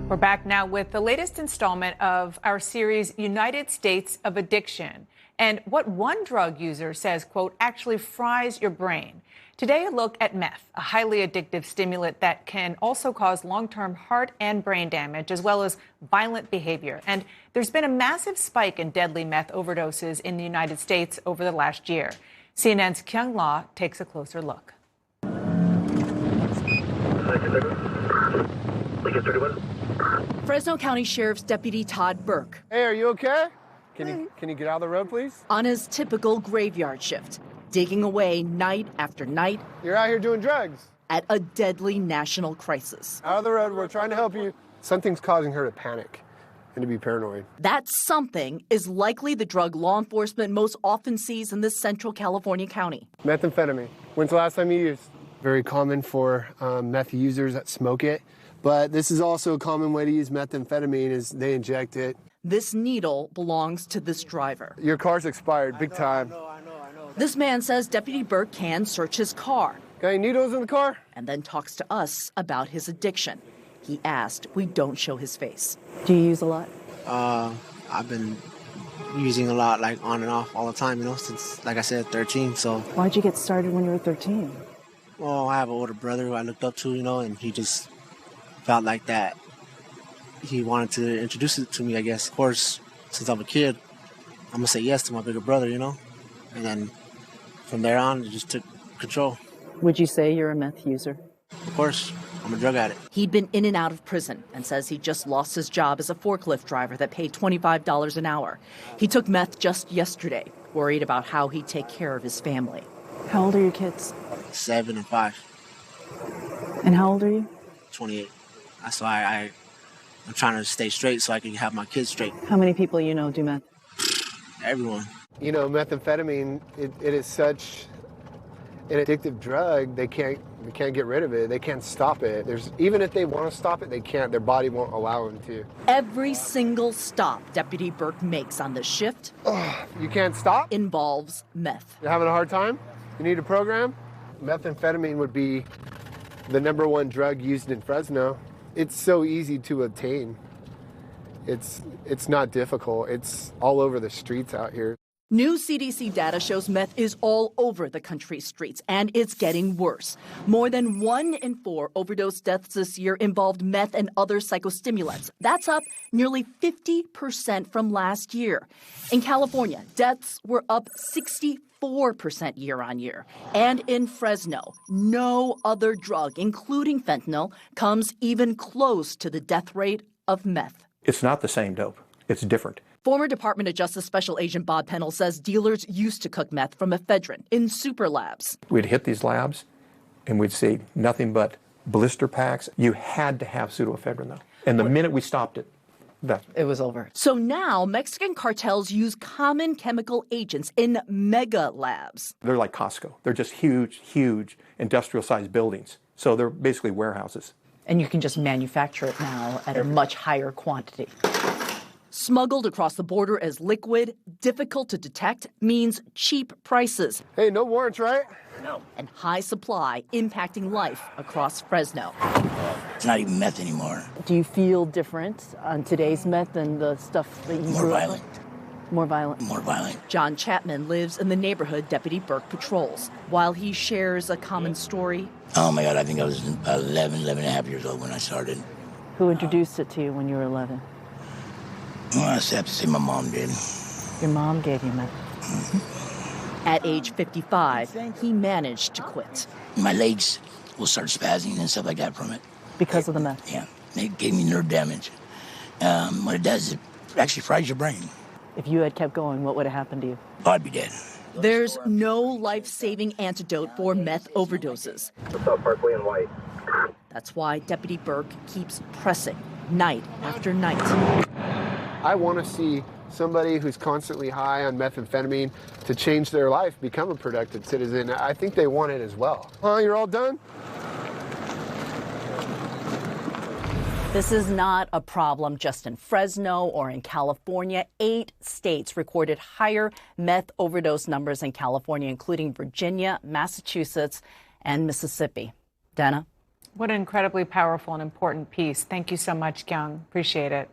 We're back now with the latest installment of our series, United States of Addiction, and what one drug user says, quote, actually fries your brain. Today, a look at meth, a highly addictive stimulant that can also cause long-term heart and brain damage, as well as violent behavior. And there's been a massive spike in deadly meth overdoses in the United States over the last year. CNN's Kyung Lah takes a closer look. Fresno County Sheriff's Deputy Todd Burk. Hey, are you okay? Can you get out of the road, please? On his typical graveyard shift, digging away night after night. You're out here doing drugs. At a deadly national crisis. Out of the road, we're trying to help you. Something's causing her to panic and to be paranoid. That something is likely the drug law enforcement most often sees in this central California county. Methamphetamine. When's the last time you used? Very common for meth users that smoke it. But this is also a common way to use methamphetamine is they inject it. This needle belongs to this driver. Your car's expired, big time. I know. This man says Deputy Burk can search his car. Got any needles in the car? And then talks to us about his addiction. He asked we don't show his face. Do you use a lot? I've been using a lot, like on and off all the time, since, like I said, 13, so. Why'd you get started when you were 13? Well, I have an older brother who I looked up to, and he just felt like that. He wanted to introduce it to me, I guess. Of course, since I'm a kid, I'm going to say yes to my bigger brother, And then from there on, it just took control. Would you say you're a meth user? Of course, I'm a drug addict. He'd been in and out of prison and says he just lost his job as a forklift driver that paid $25 an hour. He took meth just yesterday, worried about how he'd take care of his family. How old are your kids? 7 and 5. And how old are you? 28. That's why I'm trying to stay straight so I can have my kids straight. How many people you know do meth? Everyone. Methamphetamine, it is such an addictive drug, they can't get rid of it. They can't stop it. Even if they want to stop it, they can't. Their body won't allow them to. Every single stop Deputy Burk makes on this shift you can't stop? Involves meth. You're having a hard time? You need a program? Methamphetamine would be the #1 drug used in Fresno. It's so easy to obtain. It's not difficult. It's all over the streets out here. New CDC data shows meth is all over the country's streets, and it's getting worse. More than 1 in 4 overdose deaths this year involved meth and other psychostimulants. That's up nearly 50% from last year. In California, deaths were up 64% year on year. And in Fresno, no other drug, including fentanyl, comes even close to the death rate of meth. It's not the same dope. It's different. Former Department of Justice Special Agent Bob Pennell says dealers used to cook meth from ephedrine in super labs. We'd hit these labs, and we'd see nothing but blister packs. You had to have pseudoephedrine, though. And the minute we stopped it, it was over. So now Mexican cartels use common chemical agents in mega labs. They're like Costco. They're just huge industrial-sized buildings. So they're basically warehouses. And you can just manufacture it now at a much higher quantity. Smuggled across the border as liquid, difficult to detect, means cheap prices. Hey, no warrants, right? No. And high supply impacting life across Fresno. It's not even meth anymore. Do you feel different on today's meth than the stuff that you More grew up violent. with? More violent. More violent. John Chapman lives in the neighborhood Deputy Burk patrols. While he shares a common story. Oh my God, I think I was 11 and a half years old when I started. Who introduced it to you when you were 11? Well, I have to say my mom did. Your mom gave you meth. Mm-hmm. At age 55, he managed to quit. My legs will start spazzing and stuff like that from it. Because of the meth? Yeah. It gave me nerve damage. What it does is it actually fries your brain. If you had kept going, what would have happened to you? Oh, I'd be dead. There's no life-saving antidote for meth overdoses. What's up, Parkway and White? That's why Deputy Burk keeps pressing night after night. I want to see somebody who's constantly high on methamphetamine to change their life, become a productive citizen. I think they want it as well. You're all done? This is not a problem just in Fresno or in California. 8 states recorded higher meth overdose numbers in California, including Virginia, Massachusetts, and Mississippi. Dana? What an incredibly powerful and important piece. Thank you so much, Kyung. Appreciate it.